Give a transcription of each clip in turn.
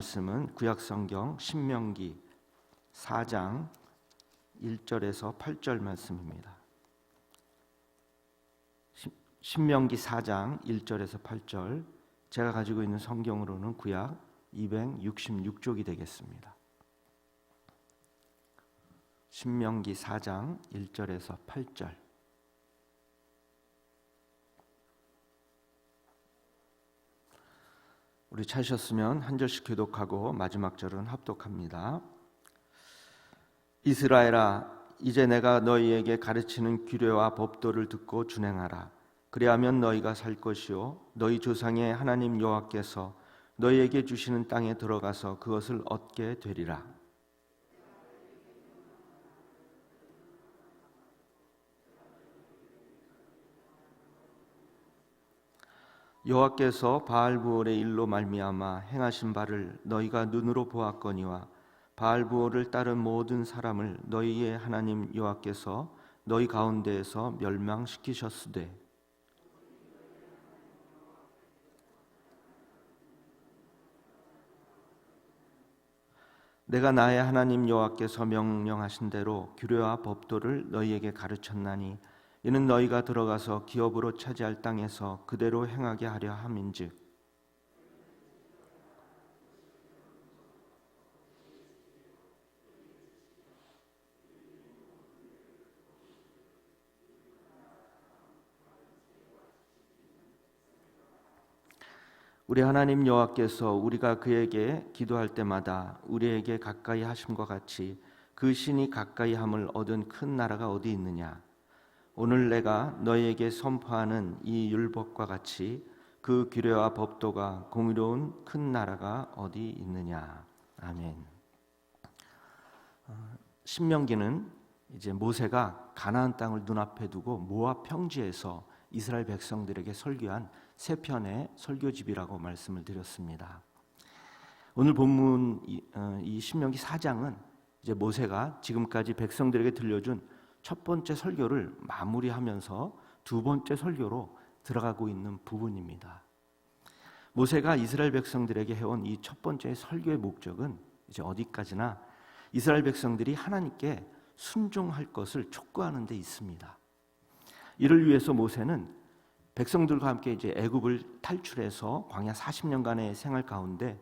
말씀은 구약성경 신명기 4장 1절에서 8절 말씀입니다. 신명기 4장 1절에서 8절, 제가 가지고 있는 성경으로는 구약 266쪽이 되겠습니다. 신명기 4장 1절에서 8절. 우리 찾으셨으면 한 절씩 교독하고 마지막 절은 합독합니다. 이스라엘아, 이제 내가 너희에게 가르치는 규례와 법도를 듣고 준행하라. 그리하면 너희가 살 것이요 너희 조상의 하나님 여호와께서 너희에게 주시는 땅에 들어가서 그것을 얻게 되리라. 여호와께서 바알부올의 일로 말미암아 행하신 바를 너희가 눈으로 보았거니와 바알부올을 따른 모든 사람을 너희의 하나님 여호와께서 너희 가운데에서 멸망시키셨으되 내가 나의 하나님 여호와께서 명령하신 대로 규례와 법도를 너희에게 가르쳤나니 이는 너희가 들어가서 기업으로 차지할 땅에서 그대로 행하게 하려 함인즉 우리 하나님 여호와께서 우리가 그에게 기도할 때마다 우리에게 가까이 하심과 같이 그 신이 가까이 함을 얻은 큰 나라가 어디 있느냐? 오늘 내가 너희에게 선포하는 이 율법과 같이 그 규례와 법도가 공의로운 큰 나라가 어디 있느냐? 아멘. 신명기는 이제 모세가 가나안 땅을 눈앞에 두고 모압 평지에서 이스라엘 백성들에게 설교한 세 편의 설교집이라고 말씀을 드렸습니다. 오늘 본문 이 신명기 4장은 이제 모세가 지금까지 백성들에게 들려준 첫 번째 설교를 마무리하면서 두 번째 설교로 들어가고 있는 부분입니다. 모세가 이스라엘 백성들에게 해온 이 첫 번째 설교의 목적은 이제 어디까지나 이스라엘 백성들이 하나님께 순종할 것을 촉구하는 데 있습니다. 이를 위해서 모세는 백성들과 함께 이제 애굽을 탈출해서 광야 40년간의 생활 가운데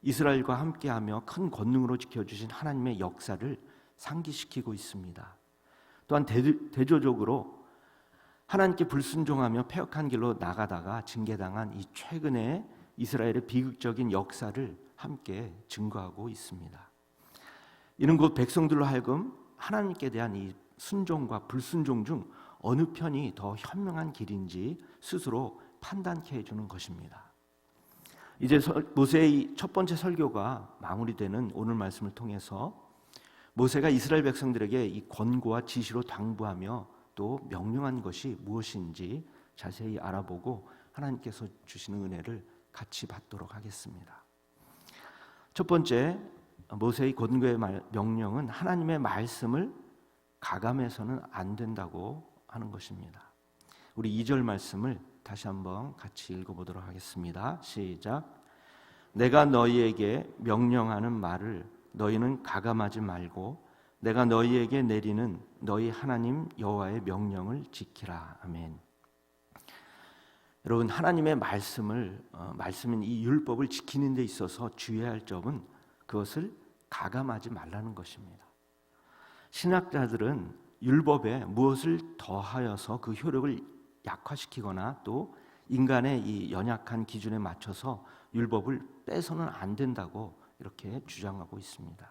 이스라엘과 함께하며 큰 권능으로 지켜주신 하나님의 역사를 상기시키고 있습니다. 또한 대조적으로 하나님께 불순종하며 패역한 길로 나가다가 징계당한 이 최근의 이스라엘의 비극적인 역사를 함께 증거하고 있습니다. 이는 곧 백성들로 하여금 하나님께 대한 이 순종과 불순종 중 어느 편이 더 현명한 길인지 스스로 판단케 해주는 것입니다. 이제 모세의 첫 번째 설교가 마무리되는 오늘 말씀을 통해서 모세가 이스라엘 백성들에게 이 권고와 지시로 당부하며 또 명령한 것이 무엇인지 자세히 알아보고 하나님께서 주시는 은혜를 같이 받도록 하겠습니다. 첫 번째, 모세의 권고의 명령은 하나님의 말씀을 가감해서는 안 된다고 하는 것입니다. 우리 2절 말씀을 다시 한번 같이 읽어보도록 하겠습니다. 시작. 내가 너희에게 명령하는 말을 너희는 가감하지 말고 내가 너희에게 내리는 너희 하나님 여호와의 명령을 지키라. 아멘. 여러분, 하나님의 말씀인 이 율법을 지키는 데 있어서 주의해야 할 점은 그것을 가감하지 말라는 것입니다. 신학자들은 율법에 무엇을 더하여서 그 효력을 약화시키거나 또 인간의 이 연약한 기준에 맞춰서 율법을 빼서는 안 된다고 이렇게 주장하고 있습니다.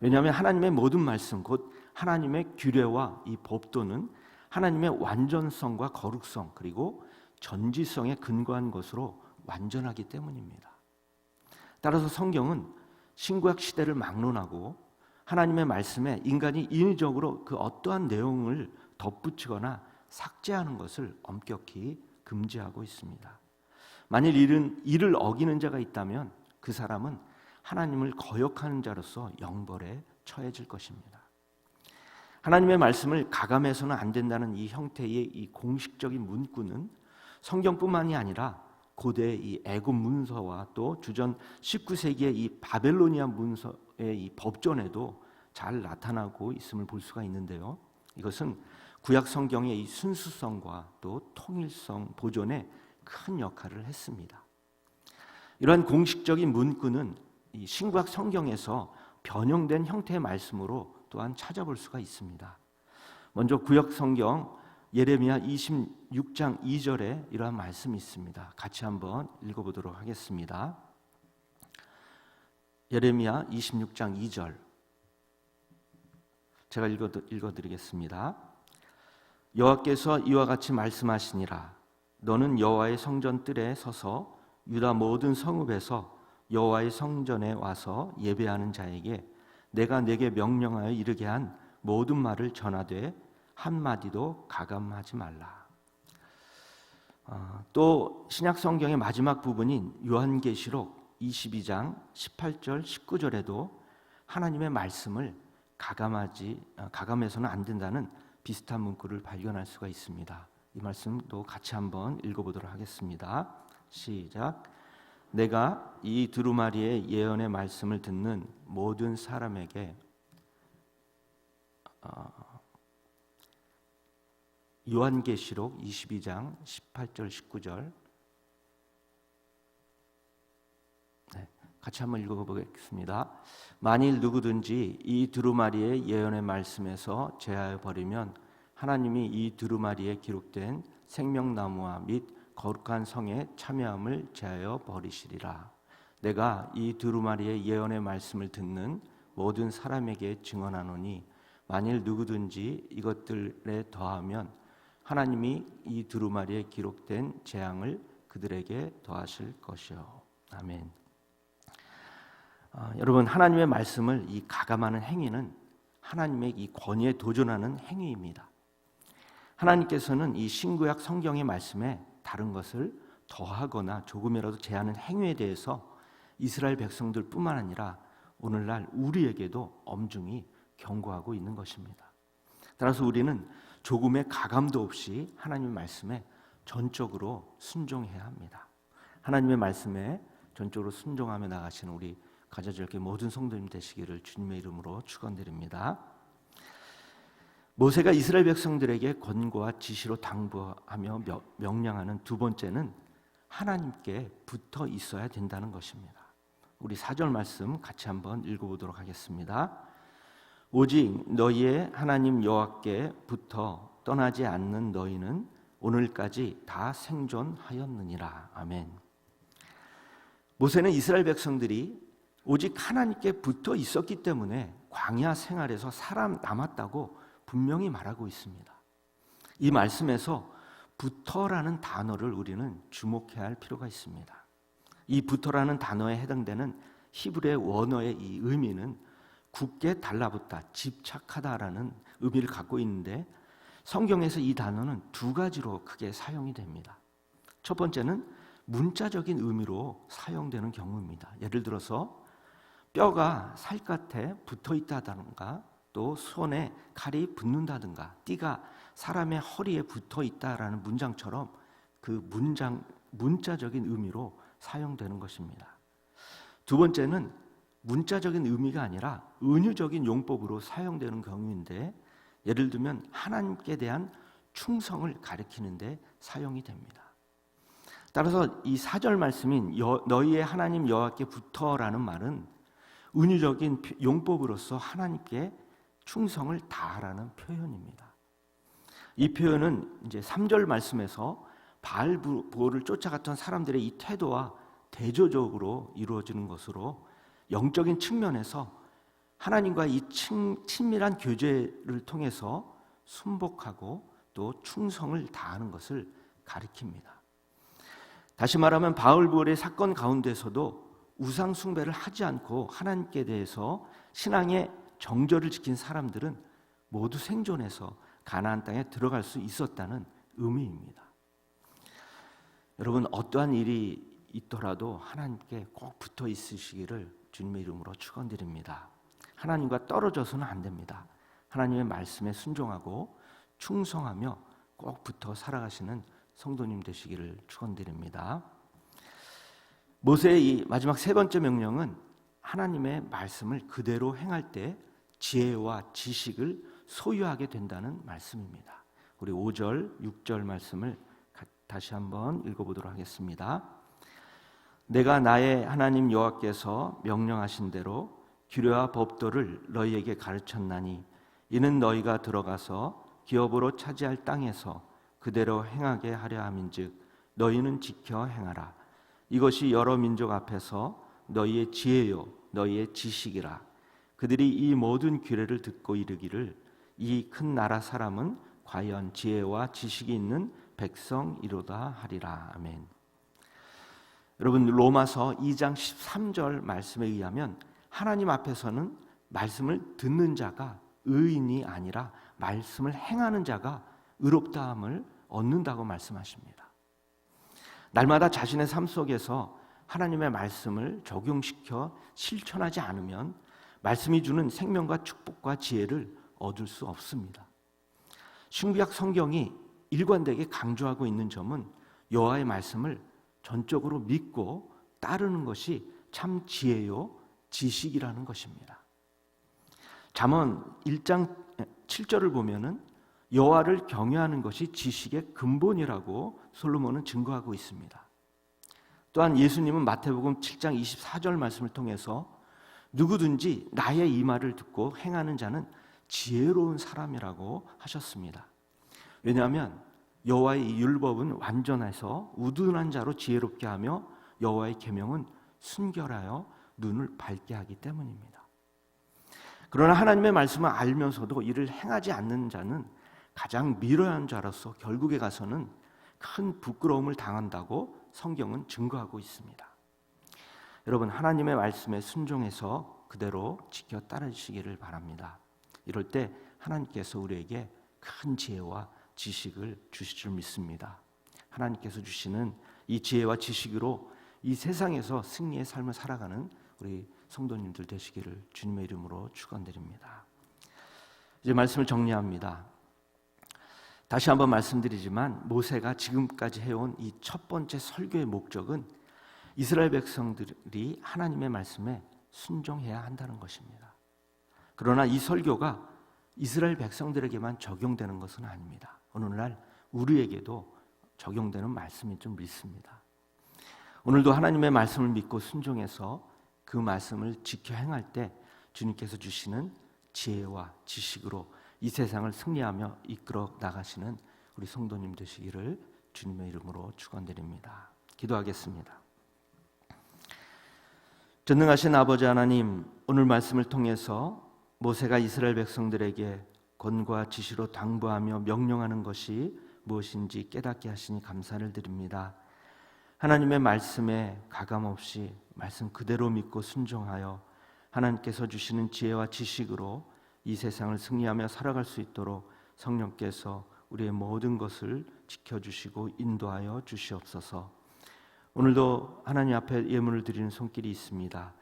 왜냐하면 하나님의 모든 말씀, 곧 하나님의 규례와 이 법도는 하나님의 완전성과 거룩성 그리고 전지성에 근거한 것으로 완전하기 때문입니다. 따라서 성경은 신구약 시대를 막론하고 하나님의 말씀에 인간이 인위적으로 그 어떠한 내용을 덧붙이거나 삭제하는 것을 엄격히 금지하고 있습니다. 만일 이를 어기는 자가 있다면 그 사람은 하나님을 거역하는 자로서 영벌에 처해질 것입니다. 하나님의 말씀을 가감해서는 안 된다는 이 형태의 이 공식적인 문구는 성경뿐만이 아니라 고대 이 애굽 문서와 또 주전 19세기의 이 바벨로니아 문서의 이 법전에도 잘 나타나고 있음을 볼 수가 있는데요. 이것은 구약 성경의 이 순수성과 또 통일성 보존에 큰 역할을 했습니다. 이러한 공식적인 문구는 이 신구약 성경에서 변형된 형태의 말씀으로 또한 찾아볼 수가 있습니다. 먼저 구약 성경 예레미야 26장 2절에 이러한 말씀이 있습니다. 같이 한번 읽어보도록 하겠습니다. 예레미야 26장 2절 제가 읽어드리겠습니다. 여호와께서 이와 같이 말씀하시니라. 너는 여호와의 성전 뜰에 서서 유다 모든 성읍에서 여호와의 성전에 와서 예배하는 자에게 내가 내게 명령하여 이르게 한 모든 말을 전하되 한마디도 가감하지 말라. 또 신약 성경의 마지막 부분인 요한계시록 22장 18절 19절에도 하나님의 말씀을 가감해서는 안 된다는 비슷한 문구를 발견할 수가 있습니다. 이 말씀도 같이 한번 읽어보도록 하겠습니다. 시작. 내가 이 두루마리의 예언의 말씀을 듣는 모든 사람에게 요한계시록 22장 18절 19절 같이 한번 읽어보겠습니다. 만일 누구든지 이 두루마리의 예언의 말씀에서 제하여 버리면 하나님이 이 두루마리에 기록된 생명나무와 및 거룩한 성에 참여함을 제하여 버리시리라. 내가 이 두루마리의 예언의 말씀을 듣는 모든 사람에게 증언하노니 만일 누구든지 이것들에 더하면 하나님이 이 두루마리에 기록된 재앙을 그들에게 더하실 것이요. 아멘. 여러분, 하나님의 말씀을 이 가감하는 행위는 하나님의 이 권위에 도전하는 행위입니다. 하나님께서는 이 신구약 성경의 말씀에 다른 것을 더하거나 조금이라도 제하는 행위에 대해서 이스라엘 백성들뿐만 아니라 오늘날 우리에게도 엄중히 경고하고 있는 것입니다. 따라서 우리는 조금의 가감도 없이 하나님의 말씀에 전적으로 순종해야 합니다. 하나님의 말씀에 전적으로 순종하며 나가시는 우리 가자절교 모든 성도님 되시기를 주님의 이름으로 축원드립니다. 모세가 이스라엘 백성들에게 권고와 지시로 당부하며 명령하는 두 번째는 하나님께 붙어 있어야 된다는 것입니다. 우리 4절 말씀 같이 한번 읽어보도록 하겠습니다. 오직 너희의 하나님 여호와께 붙어 떠나지 않는 너희는 오늘까지 다 생존하였느니라. 아멘. 모세는 이스라엘 백성들이 오직 하나님께 붙어 있었기 때문에 광야 생활에서 살아남았다고 분명히 말하고 있습니다. 이 말씀에서 붙어라는 단어를 우리는 주목해야 할 필요가 있습니다. 이 붙어라는 단어에 해당되는 히브리의 원어의 이 의미는 굳게 달라붙다, 집착하다라는 의미를 갖고 있는데 성경에서 이 단어는 두 가지로 크게 사용이 됩니다. 첫 번째는 문자적인 의미로 사용되는 경우입니다. 예를 들어서 뼈가 살갗에 붙어 있다든가 또 손에 칼이 붙는다든가 띠가 사람의 허리에 붙어 있다라는 문장처럼 그 문자적인 의미로 사용되는 것입니다. 두 번째는 문자적인 의미가 아니라 은유적인 용법으로 사용되는 경우인데 예를 들면 하나님께 대한 충성을 가리키는데 사용이 됩니다. 따라서 이 4절 말씀인 너희의 하나님 여호와께 붙어라는 말은 은유적인 용법으로서 하나님께 충성을 다하라는 표현입니다. 이 표현은 이제 3절 말씀에서 바알보를 쫓아갔던 사람들의 이 태도와 대조적으로 이루어지는 것으로 영적인 측면에서 하나님과 이 친밀한 교제를 통해서 순복하고 또 충성을 다하는 것을 가리킵니다. 다시 말하면 바울볼의 사건 가운데서도 우상 숭배를 하지 않고 하나님께 대해서 신앙의 정절을 지킨 사람들은 모두 생존해서 가나안 땅에 들어갈 수 있었다는 의미입니다. 여러분, 어떠한 일이 있더라도 하나님께 꼭 붙어 있으시기를 주님의 이름으로 축원드립니다. 하나님과 떨어져서는 안 됩니다. 하나님의 말씀에 순종하고 충성하며 꼭 붙어 살아가시는 성도님 되시기를 축원드립니다. 모세의 이 마지막 세 번째 명령은 하나님의 말씀을 그대로 행할 때 지혜와 지식을 소유하게 된다는 말씀입니다. 우리 5절, 6절 말씀을 다시 한번 읽어보도록 하겠습니다. 내가 나의 하나님 여호와께서 명령하신 대로 규례와 법도를 너희에게 가르쳤나니 이는 너희가 들어가서 기업으로 차지할 땅에서 그대로 행하게 하려 함인즉 너희는 지켜 행하라. 이것이 여러 민족 앞에서 너희의 지혜요 너희의 지식이라. 그들이 이 모든 규례를 듣고 이르기를 이 큰 나라 사람은 과연 지혜와 지식이 있는 백성이로다 하리라. 아멘. 여러분, 로마서 2장 13절 말씀에 의하면 하나님 앞에서는 말씀을 듣는 자가 의인이 아니라 말씀을 행하는 자가 의롭다함을 얻는다고 말씀하십니다. 날마다 자신의 삶 속에서 하나님의 말씀을 적용시켜 실천하지 않으면 말씀이 주는 생명과 축복과 지혜를 얻을 수 없습니다. 신구약 성경이 일관되게 강조하고 있는 점은 여호와의 말씀을 전적으로 믿고 따르는 것이 참 지혜요 지식이라는 것입니다. 잠언 1장 7절을 보면은 여호와를 경외하는 것이 지식의 근본이라고 솔로몬은 증거하고 있습니다. 또한 예수님은 마태복음 7장 24절 말씀을 통해서 누구든지 나의 이 말을 듣고 행하는 자는 지혜로운 사람이라고 하셨습니다. 왜냐하면 여호와의 이 율법은 완전해서 우둔한 자로 지혜롭게 하며 여호와의 계명은 순결하여 눈을 밝게 하기 때문입니다. 그러나 하나님의 말씀을 알면서도 이를 행하지 않는 자는 가장 미련한 자로서 결국에 가서는 큰 부끄러움을 당한다고 성경은 증거하고 있습니다. 여러분, 하나님의 말씀에 순종해서 그대로 지켜 따르시기를 바랍니다. 이럴 때 하나님께서 우리에게 큰 지혜와 지식을 주실 줄 믿습니다. 하나님께서 주시는 이 지혜와 지식으로 이 세상에서 승리의 삶을 살아가는 우리 성도님들 되시기를 주님의 이름으로 축원드립니다. 이제 말씀을 정리합니다. 다시 한번 말씀드리지만 모세가 지금까지 해온 이 첫 번째 설교의 목적은 이스라엘 백성들이 하나님의 말씀에 순종해야 한다는 것입니다. 그러나 이 설교가 이스라엘 백성들에게만 적용되는 것은 아닙니다. 오늘날 우리에게도 적용되는 말씀인 줄 믿습니다. 오늘도 하나님의 말씀을 믿고 순종해서 그 말씀을 지켜 행할 때 주님께서 주시는 지혜와 지식으로 이 세상을 승리하며 이끌어 나가시는 우리 성도님 되시기를 주님의 이름으로 축원드립니다. 기도하겠습니다. 전능하신 아버지 하나님, 오늘 말씀을 통해서 모세가 이스라엘 백성들에게 권과 지시로 당부하며 명령하는 것이 무엇인지 깨닫게 하시니 감사를 드립니다. 하나님의 말씀에 가감없이 말씀 그대로 믿고 순종하여 하나님께서 주시는 지혜와 지식으로 이 세상을 승리하며 살아갈 수 있도록 성령께서 우리의 모든 것을 지켜주시고 인도하여 주시옵소서. 오늘도 하나님 앞에 예물을 드리는 손길이 있습니다.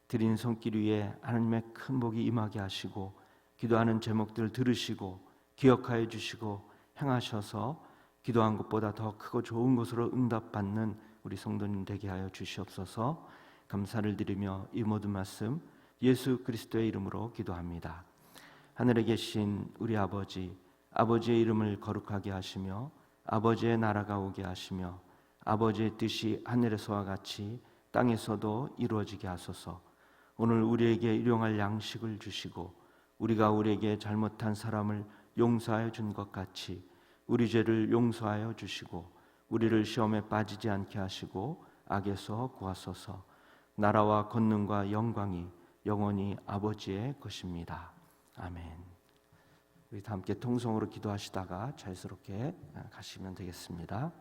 드리는 손길 위에 하나님의 큰 복이 임하게 하시고 기도하는 제목들을 들으시고 기억하여 주시고 행하셔서 기도한 것보다 더 크고 좋은 것으로 응답받는 우리 성도님 되게 하여 주시옵소서. 감사를 드리며 이 모든 말씀 예수 그리스도의 이름으로 기도합니다. 하늘에 계신 우리 아버지, 아버지의 이름을 거룩하게 하시며 아버지의 나라가 오게 하시며 아버지의 뜻이 하늘에서와 같이 땅에서도 이루어지게 하소서. 오늘 우리에게 일용할 양식을 주시고 우리가 우리에게 잘못한 사람을 용서하여 준 것 같이 우리 죄를 용서하여 주시고 우리를 시험에 빠지지 않게 하시고 악에서 구하소서. 나라와 권능과 영광이 영원히 아버지의 것입니다. 아멘. 우리 다 함께 통성으로 기도하시다가 자유스럽게 가시면 되겠습니다.